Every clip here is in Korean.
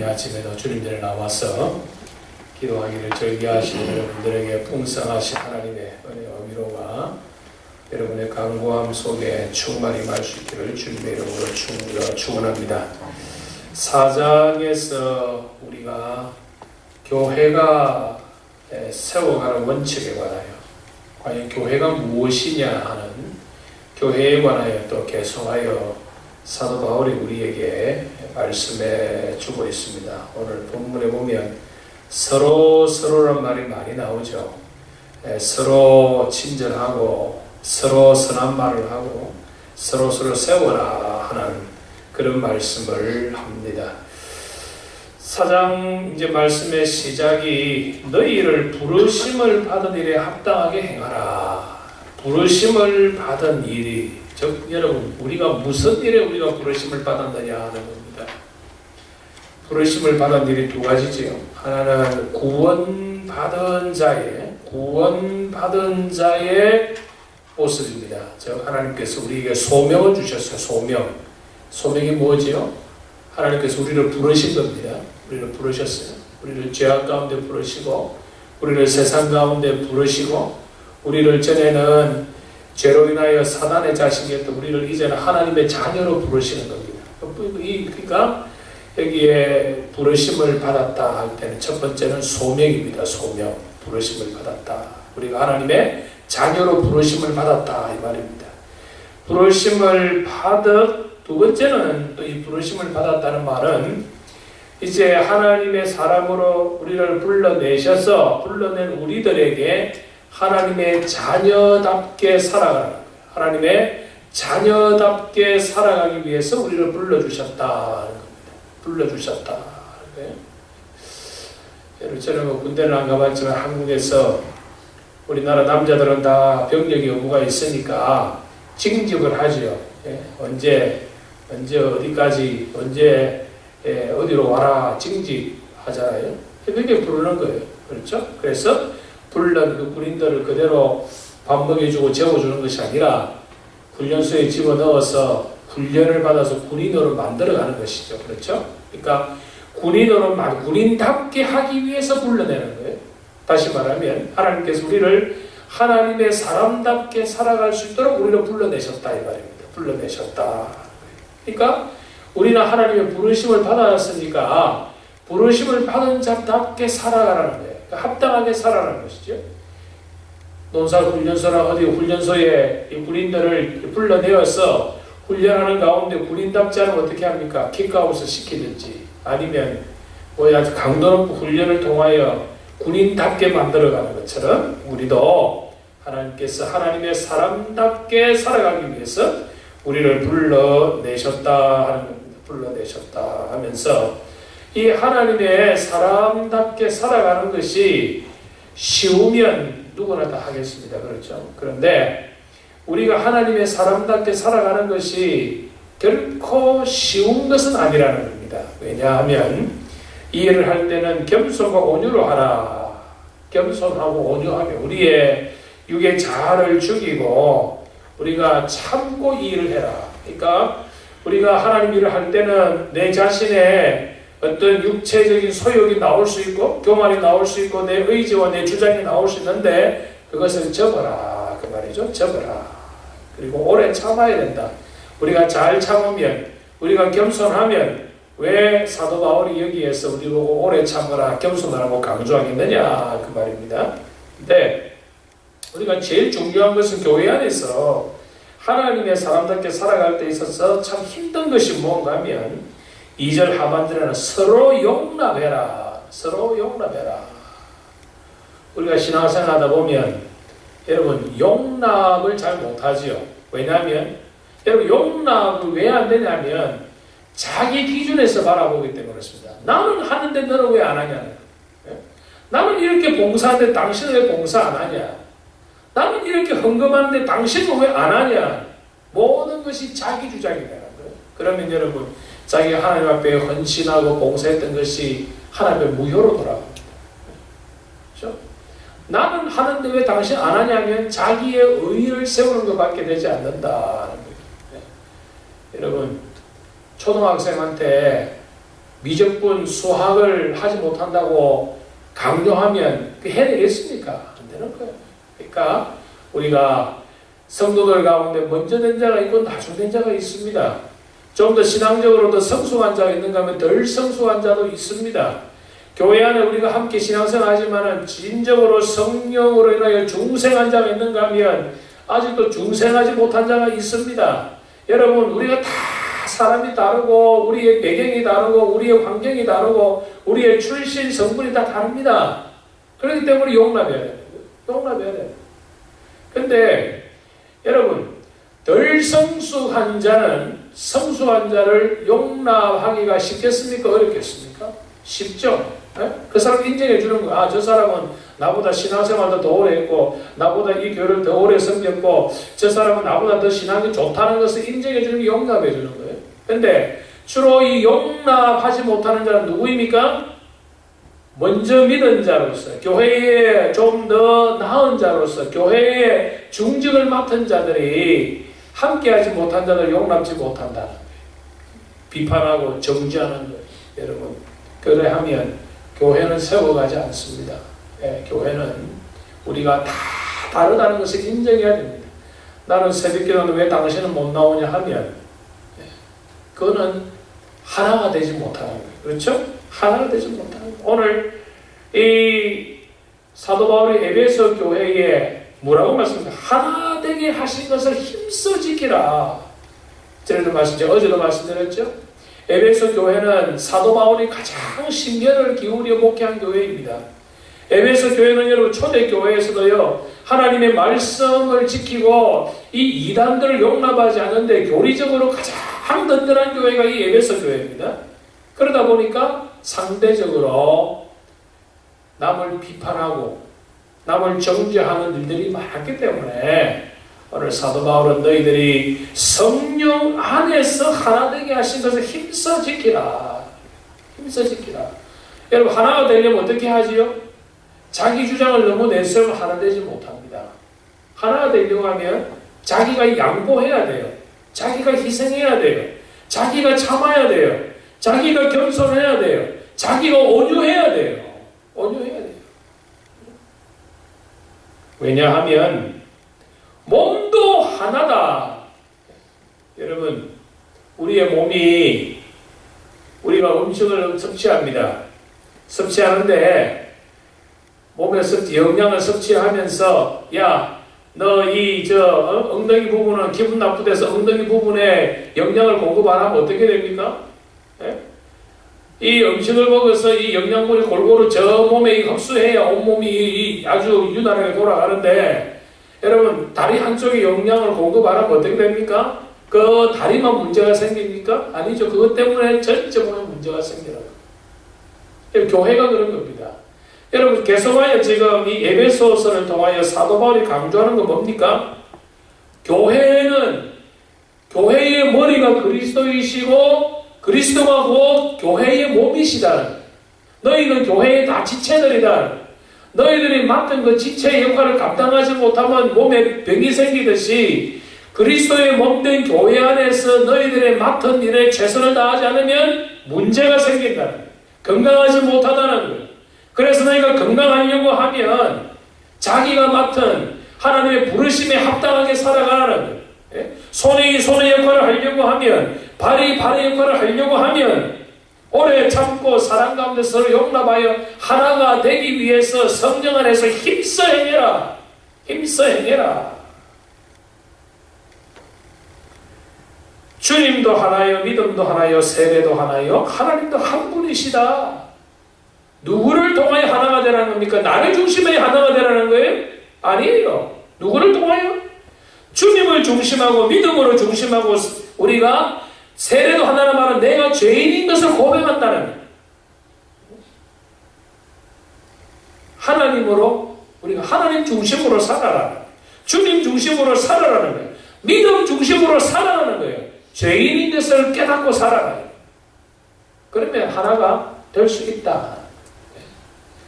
이 아침에도 주님들에 나와서 기도하기를 즐겨하시는 여러분들에게 풍성하신 하나님의 은혜와 위로가 여러분의 간구함 속에 충만히 말 수 있기를 주님의 이름으로 축원합니다. 4장에서 우리가 교회가 세워가는 원칙에 관하여 과연 교회가 무엇이냐 하는 교회에 관하여 또 계속하여 사도 바울이 우리에게 말씀해 주고 있습니다. 오늘 본문에 보면 서로란 말이 많이 나오죠. 서로 친절하고 서로 선한 말을 하고 서로 세워라 하는 그런 말씀을 합니다. 4장 이제 말씀의 시작이 너희를 부르심을 받은 일에 합당하게 행하라. 부르심을 받은 일이, 즉 여러분 우리가 무슨 일에 우리가 부르심을 받았느냐 하는 겁니다. 부르심을 받은 일이 두 가지지요. 하나는 구원받은 자의 모습입니다. 즉 하나님께서 우리에게 소명을 주셨어요. 소명이 뭐지요? 하나님께서 우리를 부르신 겁니다. 우리를 부르셨어요. 우리를 죄악 가운데 부르시고 우리를 세상 가운데 부르시고 우리를 전에는 죄로 인하여 사단의 자식이었던 우리를 이제는 하나님의 자녀로 부르시는 겁니다. 그러니까 여기에 부르심을 받았다 할 때는 첫 번째는 소명입니다. 소명. 부르심을 받았다. 우리가 하나님의 자녀로 부르심을 받았다 이 말입니다. 부르심을 두 번째는 또 이 부르심을 받았다는 말은 이제 하나님의 사람으로 우리를 불러낸 우리들에게 하나님의 자녀답게 살아가는 거예요. 하나님의 자녀답게 살아가기 위해서 우리를 불러주셨다. 불러주셨다. 저는 군대를 안 가봤지만 한국에서 우리나라 남자들은 다 병력이 의무가 있으니까 징집을 하죠. 언제 어디까지 언제 어디로 와라 징집하잖아요. 그게 부르는 거예요. 그렇죠? 그래서 불른 그 군인들을 그대로 밥 먹여주고 재워주는 것이 아니라 훈련소에 집어넣어서 훈련을 받아서 군인으로 만들어가는 것이죠. 그렇죠? 그러니까 군인답게 하기 위해서 불러내는 거예요. 다시 말하면 하나님께서 우리를 하나님의 사람답게 살아갈 수 있도록 우리를 불러내셨다 이 말입니다. 불러내셨다. 그러니까 우리는 하나님의 부르심을 받았으니까 부르심을 받은 자답게 살아가라는 거예요. 합당하게 살아가는 것이죠. 논사훈련소나 어디 훈련소에 이 군인들을 불러내어서 훈련하는 가운데 군인답지 않으면 어떻게 합니까? 킥아웃을 시키든지 아니면 강도 높은 훈련을 통하여 군인답게 만들어가는 것처럼 우리도 하나님께서 하나님의 사람답게 살아가기 위해서 우리를 불러내셨다 하는 겁니다. 불러내셨다 하면서 이 하나님의 사람답게 살아가는 것이 쉬우면 누구나 다 하겠습니다. 그렇죠? 그런데 우리가 하나님의 사람답게 살아가는 것이 결코 쉬운 것은 아니라는 겁니다. 왜냐하면 이 일을 할 때는 겸손과 온유로 하라. 겸손하고 온유하게 우리의 육의 자아를 죽이고 우리가 참고 이 일을 해라. 그러니까 우리가 하나님 일을 할 때는 내 자신의 어떤 육체적인 소욕이 나올 수 있고 교만이 나올 수 있고 내 의지와 내 주장이 나올 수 있는데 그것을 접어라 그 말이죠. 접어라. 그리고 오래 참아야 된다. 우리가 잘 참으면 우리가 겸손하면 왜 사도 바울이 여기에서 우리 보고 오래 참으라 겸손하라고 강조하겠느냐 그 말입니다. 근데 우리가 제일 중요한 것은 교회 안에서 하나님의 사람답게 살아갈 때 있어서 참 힘든 것이 뭔가 하면 2절 하반절에는 서로 용납해라. 서로 용납해라. 우리가 신앙생활 하다 보면 여러분 용납을 잘 못하지요. 왜냐하면 여러분 용납을 왜 안 되냐면 자기 기준에서 바라보기 때문에 그렇습니다. 나는 하는데 너는 왜 안 하냐. 나는 이렇게 봉사하는데 당신은 왜 봉사 안 하냐. 나는 이렇게 헌금하는데 당신은 왜 안 하냐. 모든 것이 자기 주장이 되는 거예요. 그러면 여러분 자기가 하나님 앞에 헌신하고 봉사했던 것이 하나님 앞에 무효로 돌아갑니다. 그렇죠? 나는 하는데 왜 당신 안 하냐면 자기의 의의를 세우는 것밖에 되지 않는다는 거예요. 여러분 초등학생한테 미적분 수학을 하지 못한다고 강요하면 해내겠습니까? 안 되는 거예요. 그러니까 우리가 성도들 가운데 먼저 된 자가 있고 나중 된 자가 있습니다. 좀 더 신앙적으로 더 성숙한 자가 있는가 하면 덜 성숙한 자도 있습니다. 교회 안에 우리가 함께 신앙생활 하지만은 진정으로 성령으로 인하여 중생한 자가 있는가 하면 아직도 중생하지 못한 자가 있습니다. 여러분, 우리가 다 사람이 다르고 우리의 배경이 다르고 우리의 환경이 다르고 우리의 출신 성분이 다 다릅니다. 그렇기 때문에 용납해야 돼요. 용납해야 돼요. 근데 여러분, 덜 성숙한 자는 성숙한 자를 용납하기가 쉽겠습니까? 어렵겠습니까? 쉽죠? 네? 그 사람 인정해 주는 거야. 아, 저 사람은 나보다 신앙생활도 더 오래 했고 나보다 이 교회를 더 오래 섬겼고 저 사람은 나보다 더 신앙이 좋다는 것을 인정해 주는 게 용납해 주는 거예요. 근데 주로 이 용납하지 못하는 자는 누구입니까? 먼저 믿은 자로서, 교회에 좀 더 나은 자로서, 교회에 중직을 맡은 자들이 함께하지 못한 자를 용납지 못한다는 거예요. 비판하고 정죄하는 거예요. 여러분, 그래 하면 교회는 세워가지 않습니다. 예, 교회는 우리가 다 다르다는 것을 인정해야 됩니다. 나는 새벽기도는 왜 당신은 못 나오냐 하면 그거는 하나가 되지 못하는 거예요. 그렇죠? 하나가 되지 못하는 거예요. 오늘 이 사도 바울이 에베소 교회에 뭐라고 말씀합니까? 하나 되게 하신 것을 힘써 지키라. 어제도 말씀드렸죠? 에베소 교회는 사도 바울이 가장 신경을 기울여 목회한 교회입니다. 에베소 교회는 여러분 초대 교회에서도요, 하나님의 말씀을 지키고 이 이단들을 용납하지 않는데 교리적으로 가장 든든한 교회가 이 에베소 교회입니다. 그러다 보니까 상대적으로 남을 비판하고 남을 정죄하는 일들이 많기 때문에 오늘 사도 바울은 너희들이 성령 안에서 하나 되게 하신 것을 힘써 지키라. 힘써 지키라. 여러분, 하나가 되려면 어떻게 하지요? 자기 주장을 너무 내세우면 하나 되지 못합니다. 하나가 되려고 하면 자기가 양보해야 돼요. 자기가 희생해야 돼요. 자기가 참아야 돼요. 자기가 겸손해야 돼요. 자기가 온유해야 돼요. 온유해야 돼요. 왜냐하면 몸도 하나다. 여러분, 우리의 몸이 우리가 음식을 섭취합니다. 섭취하는데 몸에서 영양을 섭취하면서 야, 너 엉덩이 부분은 기분 나쁘대서 엉덩이 부분에 영양을 공급 안 하면 어떻게 됩니까? 예? 이 음식을 먹어서 이 영양분이 골고루 저 몸에 흡수해야 온몸이 아주 유난하게 돌아가는데 여러분, 다리 한쪽에 영양을 공급 안 하면 어떻게 됩니까? 그 다리만 문제가 생깁니까? 아니죠. 그것 때문에 전체 몸에 문제가 생겨요. 교회가 그런 겁니다. 여러분, 계속하여 지금 이 에베소서를 통하여 사도 바울이 강조하는 건 뭡니까? 교회의 머리가 그리스도이시고 그리스도가 곧 교회의 몸이시다. 너희는 교회의 다 지체들이다. 너희들이 맡은 그 지체의 역할을 감당하지 못하면 몸에 병이 생기듯이 그리스도의 몸된 교회 안에서 너희들의 맡은 일에 최선을 다하지 않으면 문제가 생긴다는 거예요. 건강하지 못하다는 거예요. 그래서 너희가 건강하려고 하면 자기가 맡은 하나님의 부르심에 합당하게 살아가라는 거예요. 손이 손의 역할을 하려고 하면, 발이 발의 역할을 하려고 하면 오래 참고 사랑 가운데 서로 용납하여 하나가 되기 위해서 성령 안에서 힘써 행해라. 힘써 행해라. 주님도 하나요, 믿음도 하나요, 세례도 하나요, 하나님도 한 분이시다. 누구를 통하여 하나가 되라는 겁니까? 나를 중심에 하나가 되라는 거예요? 아니에요. 누구를 통하여? 주님을 중심하고 믿음으로 중심하고 우리가 세례도 하나는 말은 내가 죄인인 것을 고백한다는 거예요. 하나님으로 우리가 하나님 중심으로 살아라. 주님 중심으로 살아라는 거예요. 믿음 중심으로 살아라는 거예요. 죄인인 것을 깨닫고 살아라. 그러면 하나가 될 수 있다.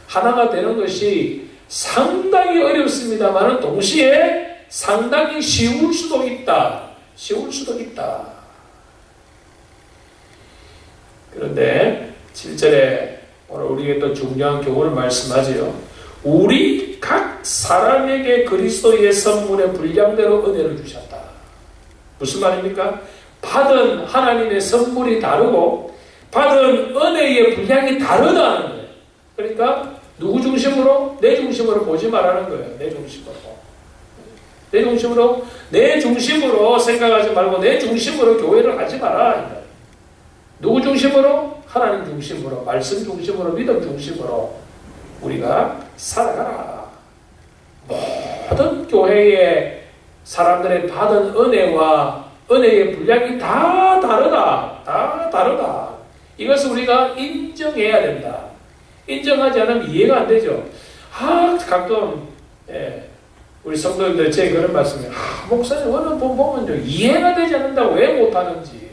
하나가 되는 것이 상당히 어렵습니다만 동시에 상당히 쉬울 수도 있다. 쉬울 수도 있다. 그런데 7절에 오늘 우리에게 또 중요한 교훈을 말씀하지요. 우리 각 사람에게 그리스도의 선물의 분량대로 은혜를 주셨다. 무슨 말입니까? 받은 하나님의 선물이 다르고 받은 은혜의 분량이 다르다는 거예요. 그러니까 누구 중심으로? 내 중심으로 보지 말라는 거예요. 내 중심으로. 내 중심으로, 내 중심으로 생각하지 말고 내 중심으로 교회를 하지 마라. 누구 중심으로? 하나님 중심으로, 말씀 중심으로, 믿음 중심으로 우리가 살아가라. 모든 교회의 사람들의 받은 은혜와 은혜의 분량이 다 다르다. 다 다르다. 이것을 우리가 인정해야 된다. 인정하지 않으면 이해가 안 되죠. 가끔 우리 성도님들 제게 그런 말씀이에요. 목사님 어느 분 보면 이해가 되지 않는다고 왜 못하는지.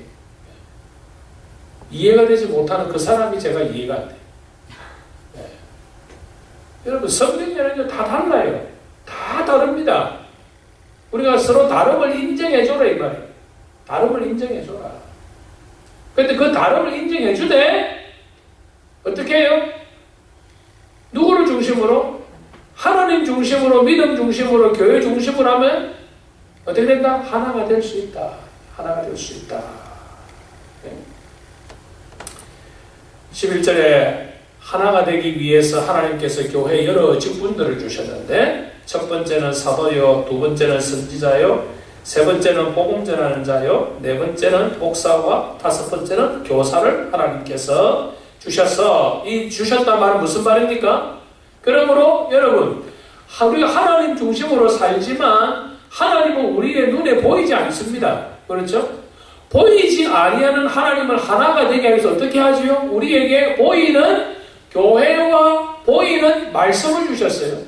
이해가 되지 못하는 그 사람이 제가 이해가 안 돼요. 여러분 성경이라는 게 다 달라요. 다 다릅니다. 우리가 서로 다름을 인정해줘라 이 말이에요. 다름을 인정해줘라. 근데 그 다름을 인정해주되 어떻게 해요? 누구를 중심으로? 하나님 중심으로, 믿음 중심으로, 교회 중심으로 하면 어떻게 된다? 하나가 될 수 있다. 하나가 될 수 있다. 11절에 하나가 되기 위해서 하나님께서 교회에 여러 직분들을 주셨는데 첫 번째는 사도요, 두 번째는 선지자요, 세 번째는 복음 전하는 자요, 네 번째는 목사와 다섯 번째는 교사를 하나님께서 주셔서 이 주셨단 말은 무슨 말입니까? 그러므로 여러분 우리가 하나님 중심으로 살지만 하나님은 우리의 눈에 보이지 않습니다. 그렇죠? 보이지 아니하는 하나님을 하나가 되게 하기 위해서 어떻게 하지요? 우리에게 보이는 교회와 보이는 말씀을 주셨어요.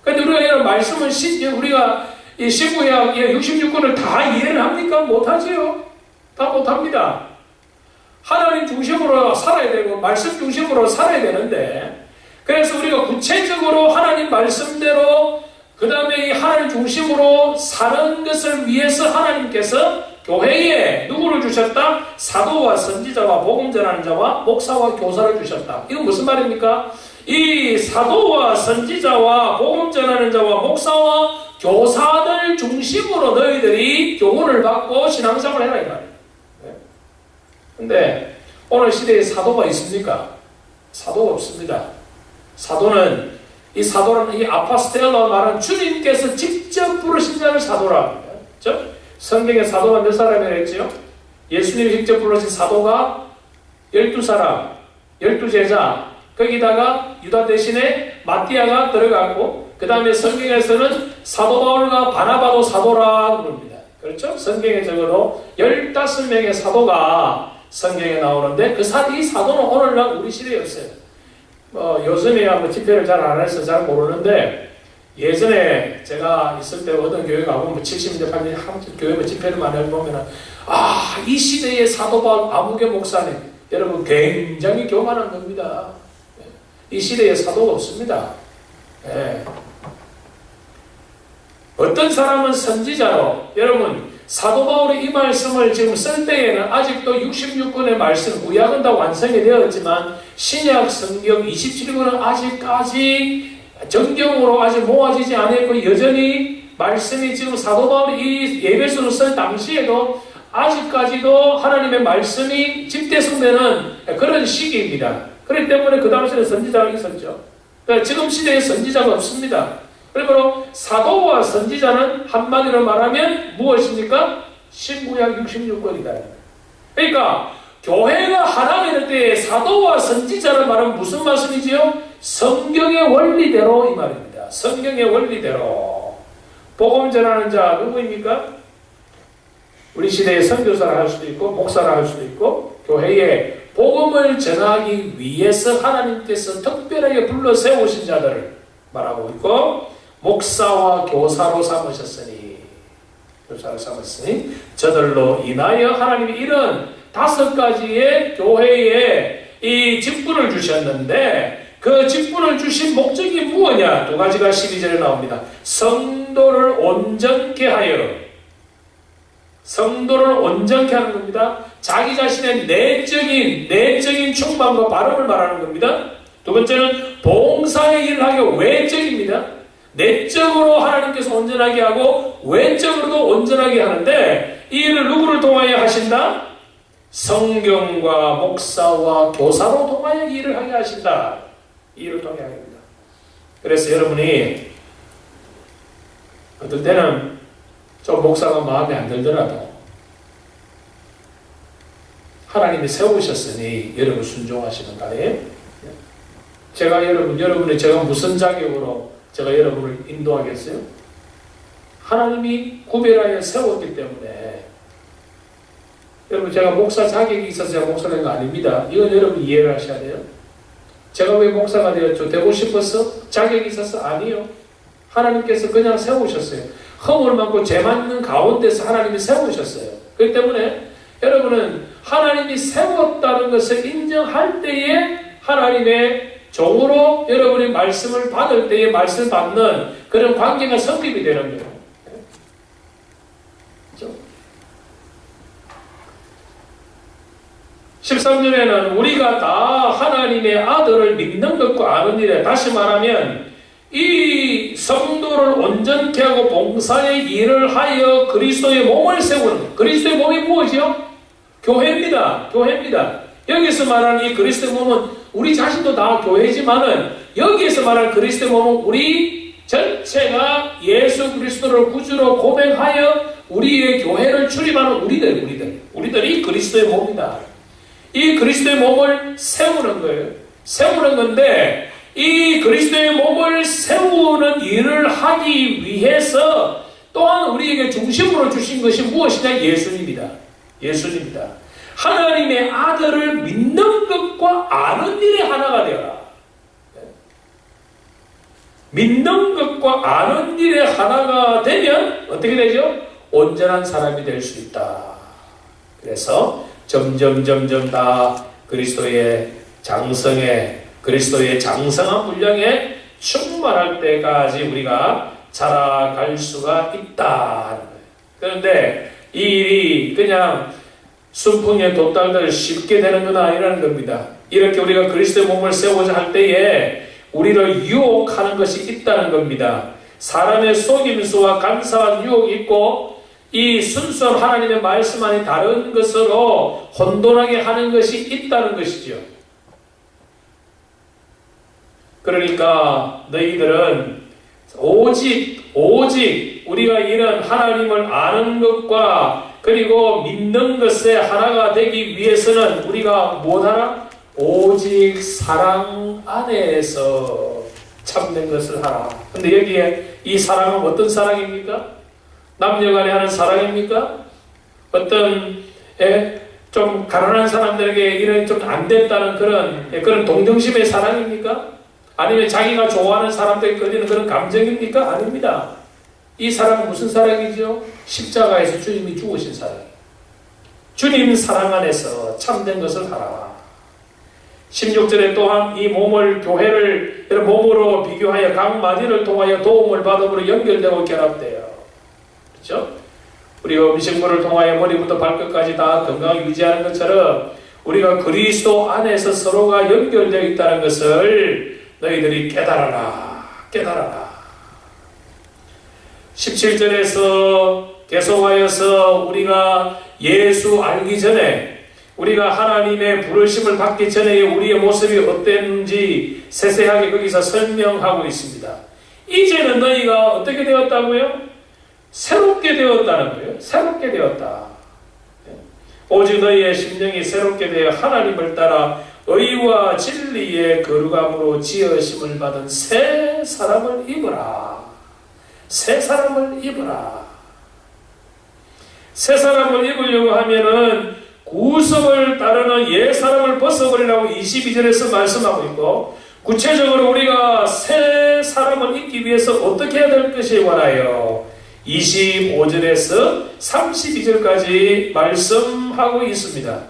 그런데 우리가 이런 말씀을 우리가 이 신구약의 66권을 다 이해를 합니까? 못하지요. 다 못합니다. 하나님 중심으로 살아야 되고 말씀 중심으로 살아야 되는데 그래서 우리가 구체적으로 하나님 말씀대로 그 다음에 이 하나님 중심으로 사는 것을 위해서 하나님께서 교회에 누구를 주셨다? 사도와 선지자와 복음 전하는 자와 목사와 교사를 주셨다. 이건 무슨 말입니까? 이 사도와 선지자와 복음 전하는 자와 목사와 교사들 중심으로 너희들이 교훈을 받고 신앙생활을 해라 이 말이에요. 근데 오늘 시대에 사도가 있습니까? 사도가 없습니다. 사도는 이 사도라는 이 아파스텔라 말은 주님께서 직접 부르신 자를 사도라 합니다. 그렇죠? 성경에 사도가 몇 사람이라 했지요? 예수님이 직접 부르신 사도가 12사람, 12제자, 거기다가 유다 대신에 마띠아가 들어가고 그 다음에 성경에서는 사도 바울과 바나바도 사도라 그럽니다. 그렇죠? 성경에 적어도 15명의 사도가 성경에 나오는데 이 사도는 오늘날 우리 시대에 없어요. 요즘에야 집회를 잘 안 해서 잘 모르는데 예전에 제가 있을 때 어떤 교회 가고 70년대 80년대 한국 교회 집회를만 해보면 이 시대의 사도 바울 아무개 목사님 여러분 굉장히 교만한 겁니다. 이 시대에 사도가 없습니다. 어떤 사람은 선지자로 여러분 사도 바울의 이 말씀을 지금 쓸 때에는 아직도 66권의 말씀 구약은 다 완성이 되었지만 신약 성경 27권은 아직까지 정경으로 아직 모아지지 않았고 여전히 말씀이 지금 사도 바울이 이 에베소를 쓸 당시에도 아직까지도 하나님의 말씀이 집대성되는 그런 시기입니다. 그렇기 때문에 그 당시에는 선지자가 있었죠. 그러니까 지금 시대에 선지자가 없습니다. 그러므로 사도와 선지자는 한마디로 말하면 무엇입니까? 신구약 66권이다. 그러니까 교회가 하나가 될 때 사도와 선지자를 말하면 무슨 말씀이지요? 성경의 원리대로 이 말입니다. 성경의 원리대로. 복음 전하는 자 누구입니까? 우리 시대에 선교사를 할 수도 있고 목사를 할 수도 있고 교회에 복음을 전하기 위해서 하나님께서 특별하게 불러 세우신 자들을 말하고 있고 목사와 교사로 삼으셨으니 저들로 인하여 하나님이 이런 5가지의 교회에 이 직분을 주셨는데 그 직분을 주신 목적이 무엇이냐? 2가지가 12절에 나옵니다. 성도를 온전케 하여 성도를 온전케 하는 겁니다. 자기 자신의 내적인 충만과 발음을 말하는 겁니다. 두 번째는 봉사의 일을 하기 외적입니다. 내적으로 하나님께서 온전하게 하고 외적으로도 온전하게 하는데 이 일을 누구를 통하여 하신다? 성경과 목사와 교사로 통하여 이 일을 하게 하신다. 이 일을 통하여 하게 합니다. 그래서 여러분이 어떤 때는 좀 목사가 마음에 안 들더라도 하나님이 세우셨으니 여러분 순종하시는 거예요. 제가 제가 무슨 자격으로 제가 여러분을 인도하겠어요? 하나님이 구별하여 세웠기 때문에 여러분 제가 목사 자격이 있어서 제가 목사가 된 거 아닙니다. 이건 여러분 이해를 하셔야 돼요. 제가 왜 목사가 되었죠? 되고 싶어서? 자격이 있어서? 아니요. 하나님께서 그냥 세우셨어요. 허물 많고 죄 많은 가운데서 하나님이 세우셨어요. 그렇기 때문에 여러분은 하나님이 세웠다는 것을 인정할 때에 하나님의 종으로 여러분이 말씀을 받을 때에 말씀을 받는 그런 관계가 성립이 되는 거예요. 그렇죠? 13절에는 우리가 다 하나님의 아들을 믿는 것과 아는 일에, 다시 말하면 이 성도를 온전케 하고 봉사의 일을 하여 그리스도의 몸을 세우는 것. 그리스도의 몸이 무엇이요? 교회입니다. 교회입니다. 여기서 말하는 이 그리스도의 몸은 우리 자신도 다 교회지만은 여기에서 말하는 그리스도의 몸은 우리 전체가 예수 그리스도를 구주로 고백하여 우리의 교회를 출입하는 우리들이 그리스도의 몸이다. 이 그리스도의 몸을 세우는 거예요. 세우는 건데 이 그리스도의 몸을 세우는 일을 하기 위해서 또한 우리에게 중심으로 주신 것이 무엇이냐? 예수님이다. 예수님이다. 하나님의 아들을 믿는 것과 아는 일에 하나가 되어라. 믿는 것과 아는 일에 하나가 되면 어떻게 되죠? 온전한 사람이 될 수 있다. 그래서 점점 다 그리스도의 장성한 분량에 충만할 때까지 우리가 자라갈 수가 있다. 그런데 이 일이 그냥 순풍에 돛달들 쉽게 되는 건 아니라는 겁니다. 이렇게 우리가 그리스도의 몸을 세우고자 할 때에 우리를 유혹하는 것이 있다는 겁니다. 사람의 속임수와 간사한 유혹이 있고 이 순수한 하나님의 말씀 안에 다른 것으로 혼돈하게 하는 것이 있다는 것이죠. 그러니까 너희들은 오직 우리가 이런 하나님을 아는 것과 그리고 믿는 것에 하나가 되기 위해서는 우리가 뭐하라? 오직 사랑 안에서 참된 것을 하라. 근데 여기에 이 사랑은 어떤 사랑입니까? 남녀간에 하는 사랑입니까? 어떤 좀 가난한 사람들에게 이런 좀 안 됐다는 그런 동정심의 사랑입니까? 아니면 자기가 좋아하는 사람들에게 끌리는 그런 감정입니까? 아닙니다. 이 사랑은 무슨 사랑이죠? 십자가에서 주님이 죽으신 사랑. 주님 사랑 안에서 참된 것을 하라. 16절에 또한 이 몸을 교회를 몸으로 비교하여 각 마디를 통하여 도움을 받음으로 연결되고 결합돼요. 그렇죠? 우리가 음식물을 통하여 머리부터 발끝까지 다 건강을 유지하는 것처럼 우리가 그리스도 안에서 서로가 연결되어 있다는 것을 너희들이 깨달아라. 17절에서 계속하여서 우리가 예수 알기 전에 우리가 하나님의 부르심을 받기 전에 우리의 모습이 어땠는지 세세하게 거기서 설명하고 있습니다. 이제는 너희가 어떻게 되었다고요? 새롭게 되었다는 거예요. 새롭게 되었다. 오직 너희의 심령이 새롭게 되어 하나님을 따라 의와 진리의 거룩함으로 지으심을 받은 새 사람을 입으라. 새 사람을 입으라. 새 사람을 입으려고 하면은 구속을 따르는 옛 사람을 벗어버리라고 22절에서 말씀하고 있고, 구체적으로 우리가 새 사람을 입기 위해서 어떻게 해야 될 것이 원하여 25절에서 32절까지 말씀하고 있습니다.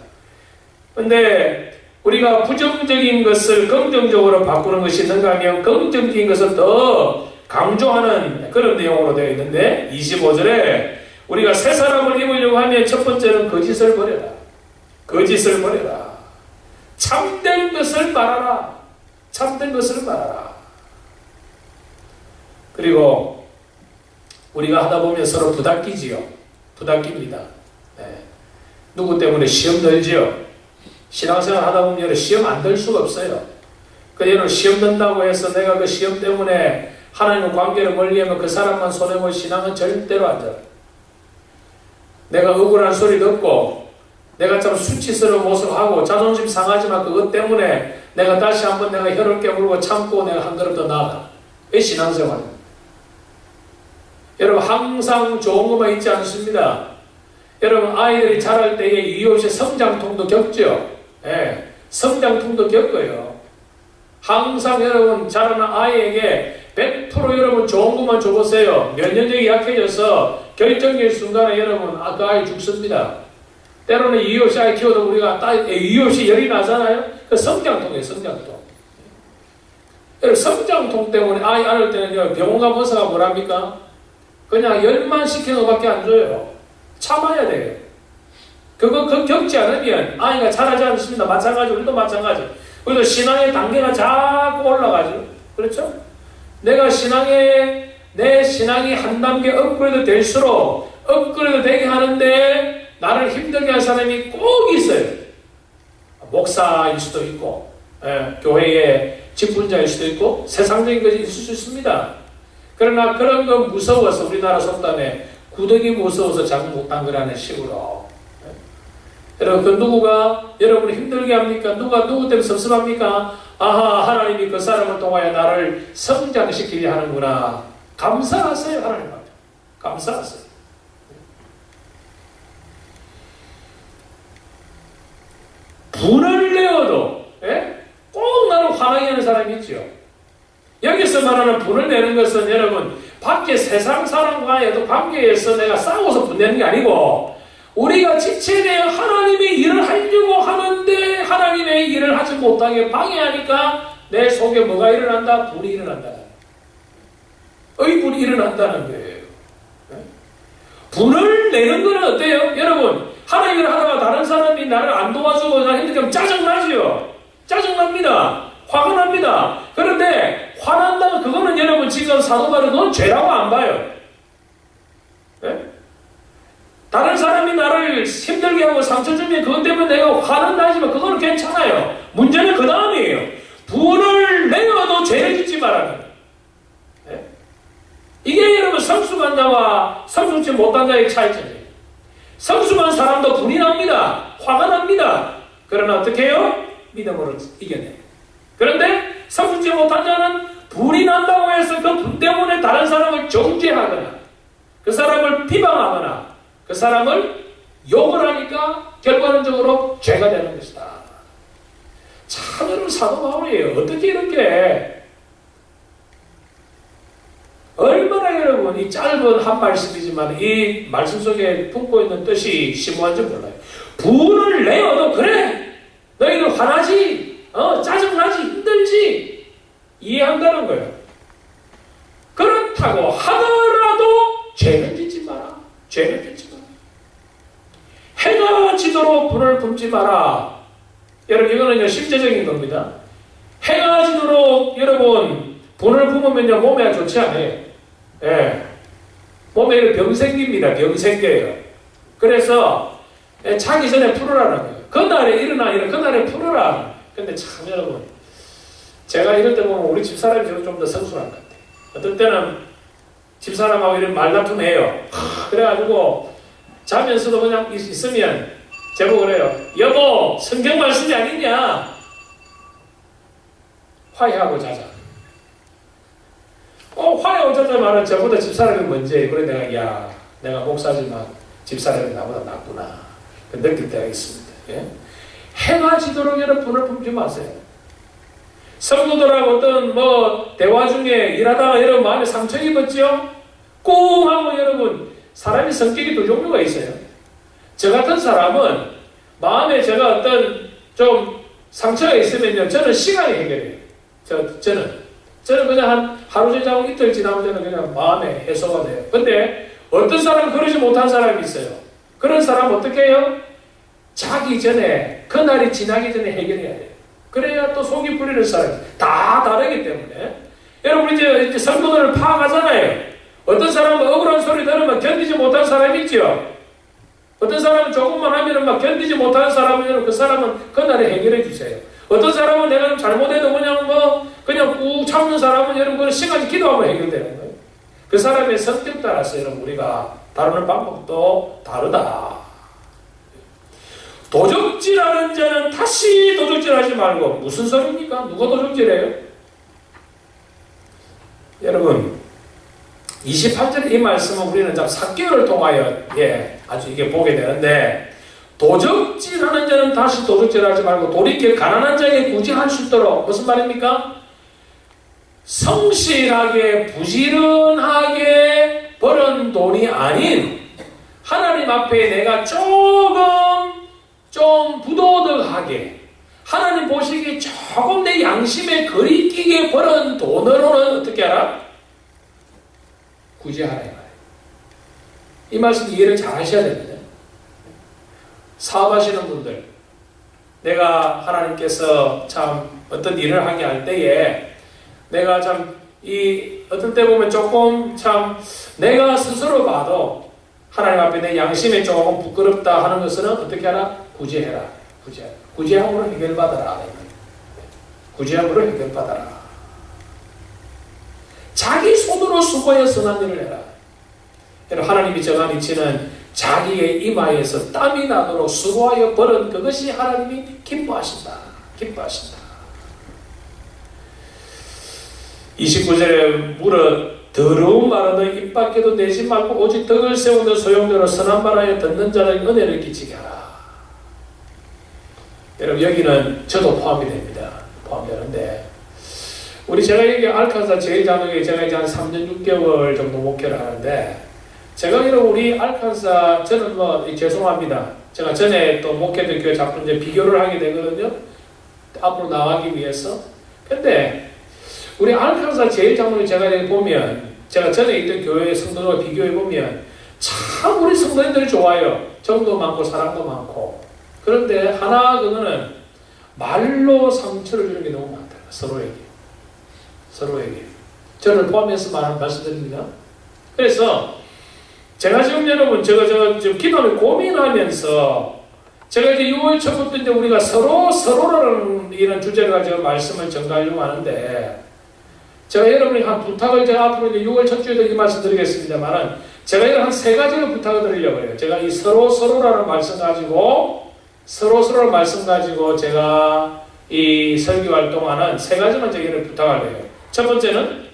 그런데 우리가 부정적인 것을 긍정적으로 바꾸는 것이 있는가 하면 긍정적인 것을 더 강조하는 그런 내용으로 되어 있는데 25절에 우리가 새 사람을 입으려고 하려고 하면 첫 번째는 거짓을 버려라. 거짓을 버려라. 참된 것을 말하라. 참된 것을 말하라. 그리고 우리가 하다 보면 서로 부닥기지요. 부닥깁니다. 네. 누구 때문에 시험 들지요? 신앙생활 하다 보면 시험 안 들 수가 없어요. 그녀는 시험 든다고 해서 내가 그 시험 때문에 하나님과 관계를 멀리하면 그 사람만 손해볼 신앙은 절대로 안 돼요. 내가 억울한 소리 듣고 내가 참 수치스러운 모습하고 자존심 상하지만 그것 때문에 내가 다시 한번 내가 혀를 깨물고 참고 내가 한 걸음 더 나아가. 그게 신앙생활입니다. 여러분 항상 좋은 것만 있지 않습니다. 여러분 아이들이 자랄 때에 이유 없이 성장통도 겪죠. 예, 성장통도 겪어요. 항상 여러분 자라는 아이에게 100% 여러분 좋은 것만 줘보세요. 면역력이 약해져서 결정적인 순간에 여러분 그 아이 죽습니다. 때로는 이유 없이 아이 키워도 우리가 이유 없이 열이 나잖아요. 그 성장통이에요. 성장통. 여러분 성장통 때문에 아이 안을 때는 병원 가면 의사가 뭐랍니까? 그냥 열만 시키는 것밖에 안 줘요. 참아야 돼요. 그거 겪지 않으면 아이가 자라지 않습니다. 마찬가지 우리도 마찬가지. 우리도 신앙의 단계가 자꾸 올라가죠. 그렇죠? 내 신앙이 한 단계 업그레이드 될수록 업그레이드 되게 하는데 나를 힘들게 할 사람이 꼭 있어요. 목사일 수도 있고 교회의 직분자일 수도 있고 세상적인 것이 있을 수 있습니다. 그러나 그런 거 무서워서 우리나라 속담에 구더기 무서워서 장 못한 거라는 식으로 여러분 그 누구가 여러분을 힘들게 합니까? 누구 때문에 섭섭합니까? 아하 하나님이 그 사람을 통하여 나를 성장시키게 하는구나. 감사하세요. 하나님 앞에 감사하세요. 분을 내어도 꼭 나를 화나게 하는 사람이 있죠. 여기서 말하는 분을 내는 것은 여러분 밖에 세상 사람과의 관계에서 내가 싸워서 분내는 게 아니고 우리가 지체되어 하나님의 일을 하려고 하는데 하나님의 일을 하지 못하게 방해하니까 내 속에 뭐가 일어난다? 분이 일어난다. 의분이 일어난다는 거예요. 분을 내는 건 어때요? 여러분 하나님 일을 하다가 다른 사람이 나를 안 도와주고 나 힘들게 짜증나지요. 짜증납니다. 화가 납니다. 그런데 화난다면 그거는 여러분 지금 사도 바울은 그건 죄라고 안 봐요. 다른 사람이 나를 힘들게 하고 상처 주면 그것 때문에 내가 화는 나지만 그거는 괜찮아요. 문제는 그 다음이에요. 분을 내어도 죄를 짓지 말라는 거예요. 이게 여러분 성숙한 자와 성숙지 못한 자의 차이점이에요. 성숙한 사람도 분이 납니다. 화가 납니다. 그러나 어떻게 해요? 믿음으로 이겨내요. 그런데 성숙지 못한 자는 분이 난다고 해서 그 분 때문에 다른 사람을 정죄하거나 그 사람을 비방하거나 그 사람을 욕을 하니까 결과론적으로 죄가 되는 것이다. 참 여러분 사도 바울이에요. 어떻게 이렇게 얼마나 여러분 이 짧은 한 말씀이지만 이 말씀 속에 품고 있는 뜻이 심오한지 몰라요. 분을 내어도 그래 너희들 화나지 짜증나지 힘들지 이해한다는 거예요. 그렇다고 하더라도 죄를 짓지 마라. 죄를 짓지 마라. 해가 지도록 불을 품지 마라. 여러분 이거는 실제적인 겁니다. 해가 지도록 여러분 분을 품으면 몸에 좋지 않아요. 몸에 병 생깁니다. 병 생겨요. 그래서 자기 전에 풀으라는 거예요. 그날에 일어나 그날에 풀어라. 근데 참 여러분 제가 이럴 때 보면 우리 집사람이 저는 좀 더 성숙한 것 같아요. 어떨 때는 집사람하고 이런 말다툼 해요. 그래가지고 자면서도 그냥 있으면 제보 그래요. 여보 성경 말씀이 아니냐? 화해하고 자자. 화해하고 자자 말은 저보다 집사람이 먼저예요. 그래 내가 목사지만 집사람이 나보다 낫구나. 느낄 때가 있습니다. 해가 지도록 여러분 분을 품지 마세요. 성도들하고 어떤 대화 중에 일하다가 여러분 마음에 상처 입었죠? 꽁 하고 여러분 사람이 성격이 두 종류가 있어요. 저 같은 사람은 마음에 제가 어떤 좀 상처가 있으면요 저는 시간이 해결해요. 저는 그냥 한 하루 지나고 이틀 지나면 저는 그냥 마음에 해소가 돼요. 근데 어떤 사람은 그러지 못한 사람이 있어요. 그런 사람은 어떻게 해요? 자기 전에, 그날이 지나기 전에 해결해야 돼요. 그래야 또 속이 풀리는 사람이 다 다르기 때문에. 여러분 이제 성도들을 파악하잖아요. 어떤 사람은 억울한 소리 들으면 견디지 못하는 사람이 있죠. 어떤 사람은 조금만 하면 막 견디지 못하는 사람은 그 사람은 그날에 해결해 주세요. 어떤 사람은 내가 좀 잘못해도 그냥 꾹 참는 사람은 여러분 시간이 기도하면 해결되는 거예요. 그 사람의 성격 따라서 여러분 우리가 다루는 방법도 다르다. 도적질하는 자는 다시 도적질하지 말고. 무슨 소리입니까? 누가 도적질해요? 여러분 28절의 이 말씀은 우리는 참 사개월을 통하여 아주 이게 보게 되는데, 도적질하는 자는 다시 도적질하지 말고 돌이켜 가난한 자에게 구제할 수 있도록. 무슨 말입니까? 성실하게 부지런하게 벌은 돈이 아닌 하나님 앞에 내가 조금 좀 부도덕하게 하나님 보시기에 조금 내 양심에 거리끼게 벌은 돈으로는 어떻게 하라? 구제하라 이 말이에요. 이 말씀 이해를 잘 하셔야 됩니다. 사업하시는 분들, 내가 하나님께서 참 어떤 일을 하게 할 때에 내가 참 어떨 때 보면 조금 참 내가 스스로 봐도 하나님 앞에 내 양심에 조금 부끄럽다 하는 것은 어떻게 하라? 구제해라. 구제함으로 해결받아라. 구제함으로 해결받아라. 자기 손으로 수고해 선한 일을 해라. 여러분 하나님이 정한 이치는 자기의 이마에서 땀이 나도록 수고하여 벌은 그것이 하나님이 기뻐하신다. 29절에 물어 더러운 말은 입 밖에도 내지 말고 오직 덕을 세우는 소용대로 선한 말하여 듣는 자는 은혜를 끼치게 하라. 여러분 여기는 저도 포함이 됩니다. 포함되는데 제가 여기 알칸사 제일장로교에 제가 이제 한 3년 6개월 정도 목회를 하는데, 제가 우리 알칸사, 저는 죄송합니다. 제가 전에 또 목회된 교회 자꾸 이제 비교를 하게 되거든요. 앞으로 나가기 위해서. 근데 우리 알칸사 제일장로를 제가 여기 보면, 제가 전에 있던 교회의 성도들과 비교해 보면 참 우리 성도님들이 좋아요. 정도 많고 사랑도 많고. 그런데 하나 그거는 말로 상처를 주는 게 너무 많다. 서로에게. 저를 포함해서 말씀드립니다. 그래서 제가 지금 여러분, 제가 지금 기도를 고민하면서 제가 이제 6월 초부터 이제 우리가 서로라는 이런 주제를 가지고 말씀을 전가하려고 하는데, 제가 여러분이 한 부탁을 제가 앞으로 이제 6월 첫 주에도 이 말씀 드리겠습니다만은, 제가 이런 한 3가지를 부탁을 드리려고 해요. 제가 이 서로라는 말씀 가지고, 서로라는 말씀 가지고 제가 이 설교 활동하는 3가지만 제가 부탁을 해요. 첫 번째는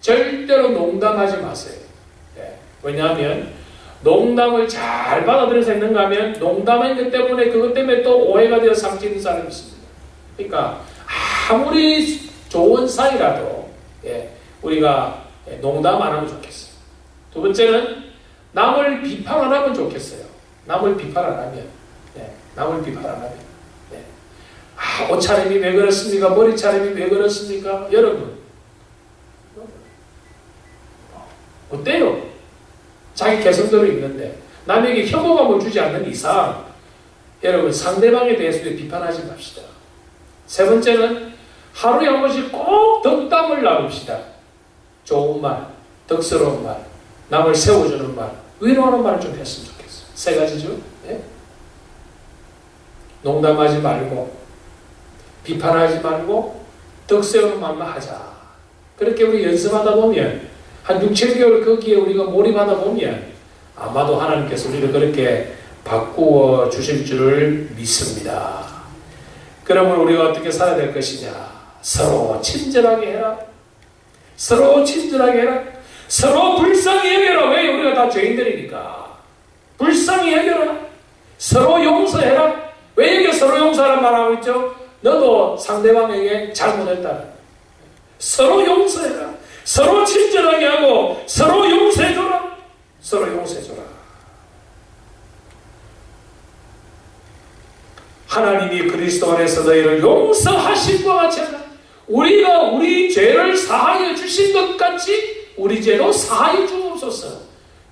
절대로 농담하지 마세요. 왜냐하면 농담을 잘 받아들여서 있는가 하면 농담한 것 때문에 그것 때문에 또 오해가 되어 상처는 사람이 있습니다. 그러니까 아무리 좋은 사이라도 우리가 농담 안 하면 좋겠어요. 두 번째는 남을 비판 안 하면 좋겠어요. 남을 비판 안 하면. 옷차림이 왜 그렇습니까? 머리차림이 왜 그렇습니까? 여러분 어때요? 자기 개성대로 있는데 남에게 혐오감을 주지 않는 이상 여러분 상대방에 대해서도 비판하지 맙시다. 세 번째는 하루에 한 번씩 꼭 덕담을 나눕시다. 좋은 말, 덕스러운 말, 남을 세워주는 말, 위로하는 말을 좀 했으면 좋겠어요. 3가지죠. 농담하지 말고 비판하지 말고 덕세우는 말만 하자. 그렇게 우리 연습하다 보면 한 6, 7개월 거기에 우리가 몰입하다 보면 아마도 하나님께서 우리를 그렇게 바꾸어 주실 줄을 믿습니다. 그러면 우리가 어떻게 살아야 될 것이냐? 서로 친절하게 해라. 서로 불쌍히 여겨라. 왜? 우리가 다 죄인들이니까. 불쌍히 여겨라. 서로 용서해라. 왜 여기 서로 용서하라는 말하고 있죠? 너도 상대방에게 잘못했다. 서로 용서해라. 서로 친절하게 하고 서로 용서해줘라. 하나님이 그리스도 안에서 너희를 용서하신 것 같이 하라. 우리가 우리 죄를 사하여 주신 것 같이 우리 죄로 사하여 주옵소서.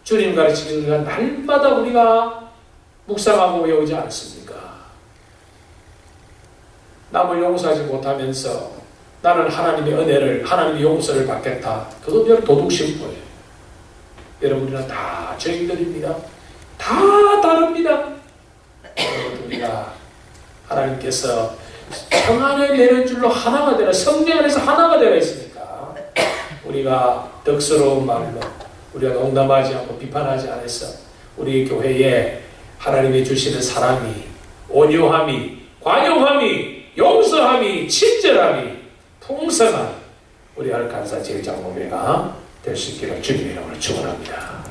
주님 가르치는 우리가 날마다 우리가 묵상하고 외우지 않습니까? 남을 용서하지 못하면서 나는 하나님의 은혜를, 하나님의 용서를 받겠다. 그건 여러분 도둑심보예요. 여러분이나 다 죄인들입니다. 다 다릅니다. 우리가 하나님께서 평안을 내는 줄로 하나가 되라, 성령 안에서 하나가 되어 있으니까 우리가 덕스러운 말로 우리가 농담하지 않고 비판하지 않아서 우리 교회에 하나님이 주시는 사랑이, 온유함이, 관용함이, 용서함이, 친절함이 풍성한 우리 알칸사 제일장로회가 될 수 있기를 주님의 이름으로 축원합니다.